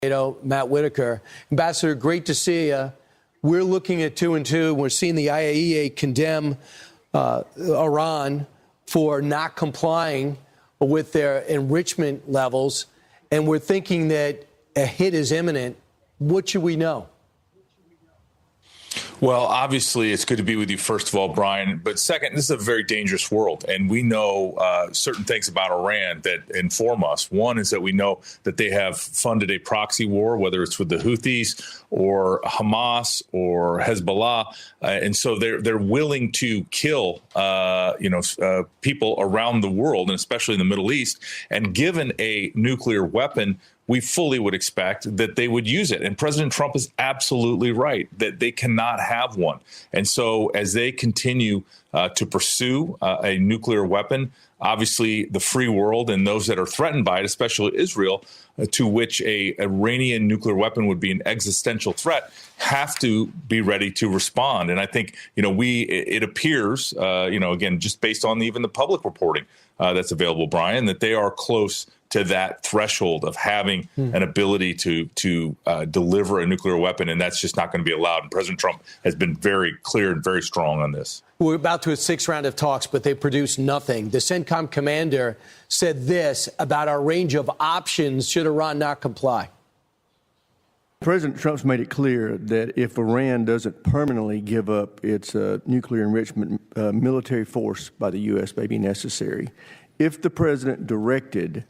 NATO, Matt Whitaker. Ambassador, great to see you. We're looking at 2 and 2. We're seeing the IAEA condemn Iran for not complying with their enrichment levels, and we're thinking that a hit is imminent. What should we know? Well, obviously, it's good to be with you, first of all, Brian. But second, this is a very dangerous world. And we know certain things about Iran that inform us. One is that we know that they have funded a proxy war, whether it's with the Houthis or Hamas or Hezbollah. And so they're willing to kill, people around the world, and especially in the Middle East. And given a nuclear weapon, we fully would expect that they would use it. And President Trump is absolutely right that they cannot have one. And so as they continue to pursue a nuclear weapon, obviously the free world and those that are threatened by it, especially Israel, to which a Iranian nuclear weapon would be an existential threat, have to be ready to respond. And I think, it appears, again, just based on even the public reporting that's available, Brian, that they are close to that threshold of having an ability to deliver a nuclear weapon, and that's just not going to be allowed. And President Trump has been very clear and very strong on this. We're about to a 6th round of talks, but they produced nothing. The CENTCOM commander said this about our range of options should Iran not comply. President Trump's made it clear that if Iran doesn't permanently give up its nuclear enrichment, military force by the U.S. may be necessary. If the president directed,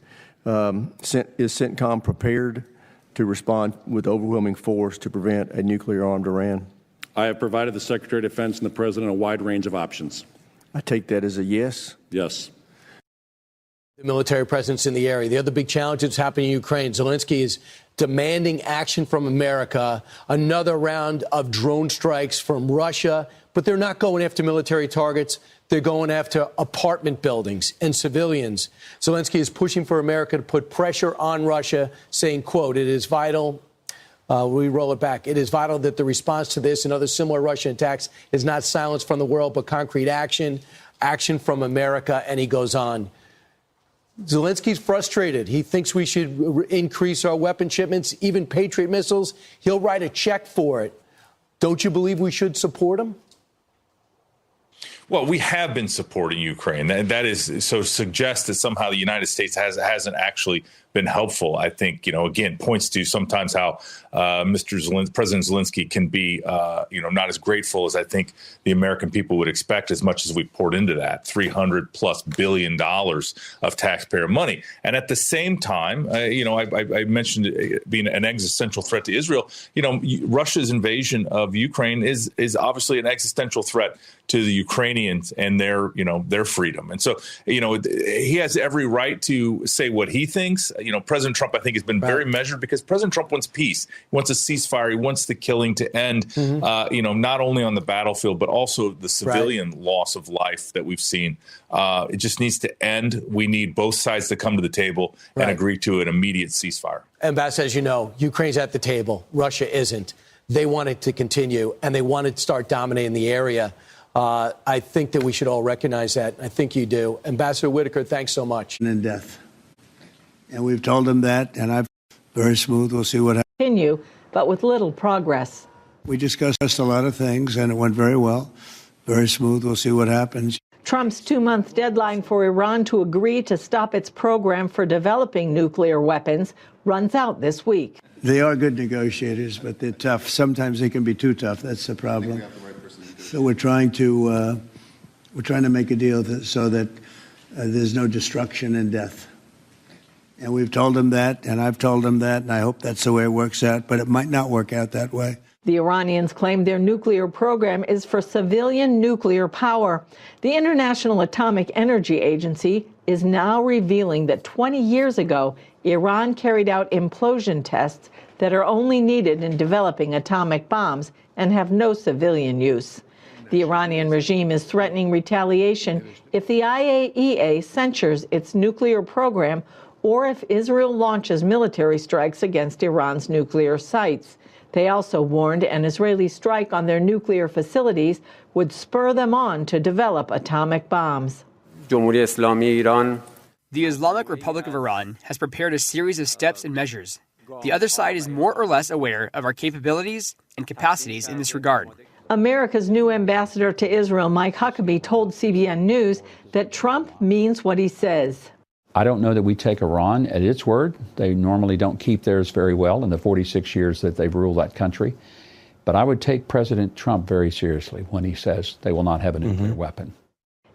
is CENTCOM prepared to respond with overwhelming force to prevent a nuclear-armed Iran? I have provided the Secretary of Defense and the President a wide range of options. I take that as a yes? Yes. The military presence in the area. The other big challenge that's happening in Ukraine, Zelensky is demanding action from America, another round of drone strikes from Russia, but they're not going after military targets. They're going after apartment buildings and civilians. Zelensky is pushing for America to put pressure on Russia, saying, quote, it is vital. We roll it back. It is vital that the response to this and other similar Russian attacks is not silence from the world, but concrete action from America. And he goes on. Zelensky's frustrated. He thinks we should increase our weapon shipments, even Patriot missiles. He'll write a check for it. Don't you believe we should support him? Well, we have been supporting Ukraine. That is so suggest that somehow the United States hasn't actually been helpful. I think, again, points to sometimes how President Zelensky can be, not as grateful as I think the American people would expect, as much as we poured into that $300+ billion of taxpayer money. And at the same time, I mentioned it being an existential threat to Israel. Russia's invasion of Ukraine is obviously an existential threat to the Ukrainians and their freedom. And so, he has every right to say what he thinks. President Trump, I think, has been very measured because President Trump wants peace. He wants a ceasefire. He wants the killing to end, not only on the battlefield, but also the civilian loss of life that we've seen. It just needs to end. We need both sides to come to the table and agree to an immediate ceasefire. Ambassador, as you know, Ukraine's at the table. Russia isn't. They want it to continue, and they want it to start dominating the area. I think that we should all recognize that. I think you do. Ambassador Whitaker, thanks so much. And death. And we've told them that, and I've very smooth. We'll see what happens. Continue, but with little progress. We discussed a lot of things, and it went very well. Very smooth. We'll see what happens. Trump's 2-month deadline for Iran to agree to stop its program for developing nuclear weapons runs out this week. They are good negotiators, but they're tough. Sometimes they can be too tough. That's the problem. So we're trying to make a deal so that there's no destruction and death. And we've told them that, and I've told them that, and I hope that's the way it works out, but it might not work out that way. The Iranians claim their nuclear program is for civilian nuclear power. The International Atomic Energy Agency is now revealing that 20 years ago, Iran carried out implosion tests that are only needed in developing atomic bombs and have no civilian use. The Iranian regime is threatening retaliation if the IAEA censures its nuclear program or if Israel launches military strikes against Iran's nuclear sites. They also warned an Israeli strike on their nuclear facilities would spur them on to develop atomic bombs. The Islamic Republic of Iran has prepared a series of steps and measures The other side is more or less aware of our capabilities and capacities in this regard. America's new ambassador to Israel, Mike Huckabee, told CBN News that Trump means what he says. I don't know that we take Iran at its word. They normally don't keep theirs very well in the 46 years that they've ruled that country. But I would take President Trump very seriously when he says they will not have a nuclear weapon.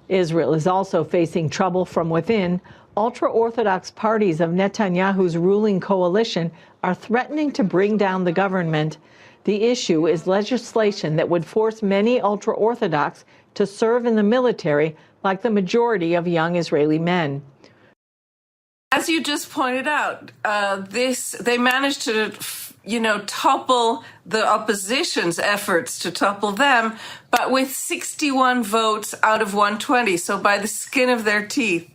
Israel is also facing trouble from within. Ultra-Orthodox parties of Netanyahu's ruling coalition are threatening to bring down the government. The issue is legislation that would force many ultra-Orthodox to serve in the military, like the majority of young Israeli men. As you just pointed out, they managed to, topple the opposition's efforts to topple them, but with 61 votes out of 120, so by the skin of their teeth.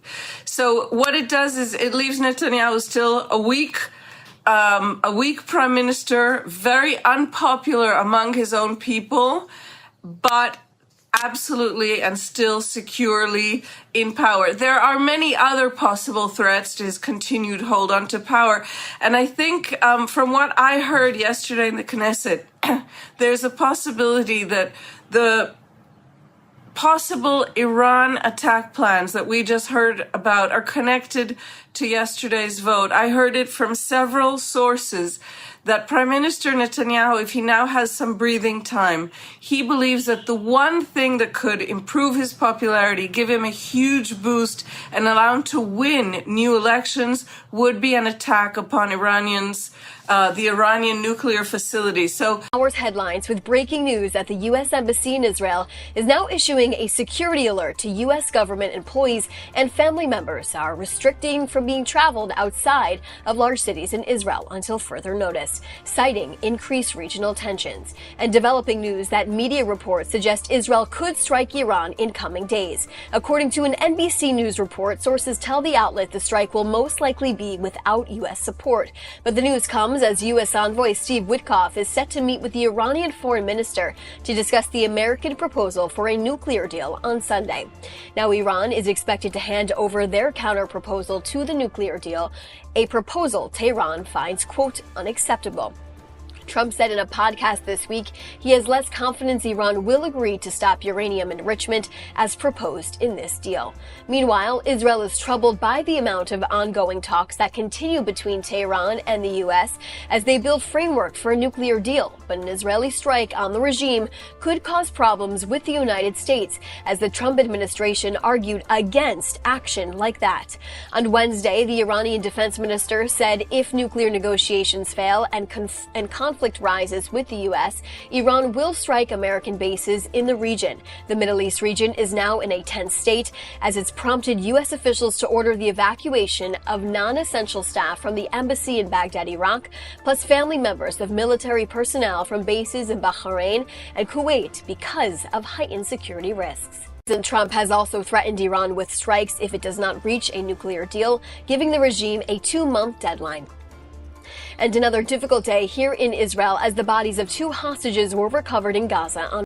So what it does is it leaves Netanyahu still a weak prime minister, very unpopular among his own people, but absolutely and still securely in power. There are many other possible threats to his continued hold on to power. And I think from what I heard yesterday in the Knesset, there's a possibility that the possible Iran attack plans that we just heard about are connected to yesterday's vote. I heard it from several sources that Prime Minister Netanyahu, if he now has some breathing time, he believes that the one thing that could improve his popularity, give him a huge boost, and allow him to win new elections would be an attack upon Iranians, the Iranian nuclear facility. So, hours headlines with breaking news that the U.S. Embassy in Israel is now issuing a security alert to U.S. government employees and family members are restricting from being traveled outside of large cities in Israel until further notice, citing increased regional tensions. And developing news that media reports suggest Israel could strike Iran in coming days. According to an NBC News report, sources tell the outlet the strike will most likely be without U.S. support. But the news comes as U.S. envoy Steve Witkoff is set to meet with the Iranian foreign minister to discuss the American proposal for a nuclear deal on Sunday. Now, Iran is expected to hand over their counter-proposal to the nuclear deal, a proposal Tehran finds, quote, unacceptable. Trump said in a podcast this week he has less confidence Iran will agree to stop uranium enrichment as proposed in this deal. Meanwhile, Israel is troubled by the amount of ongoing talks that continue between Tehran and the U.S. as they build framework for a nuclear deal. But an Israeli strike on the regime could cause problems with the United States, as the Trump administration argued against action like that. On Wednesday, the Iranian defense minister said if nuclear negotiations fail and conflict rises with the U.S., Iran will strike American bases in the region. The Middle East region is now in a tense state as it's prompted U.S. officials to order the evacuation of non-essential staff from the embassy in Baghdad, Iraq, plus family members of military personnel from bases in Bahrain and Kuwait because of heightened security risks. President Trump has also threatened Iran with strikes if it does not reach a nuclear deal, giving the regime a 2-month deadline. And another difficult day here in Israel as the bodies of 2 hostages were recovered in Gaza on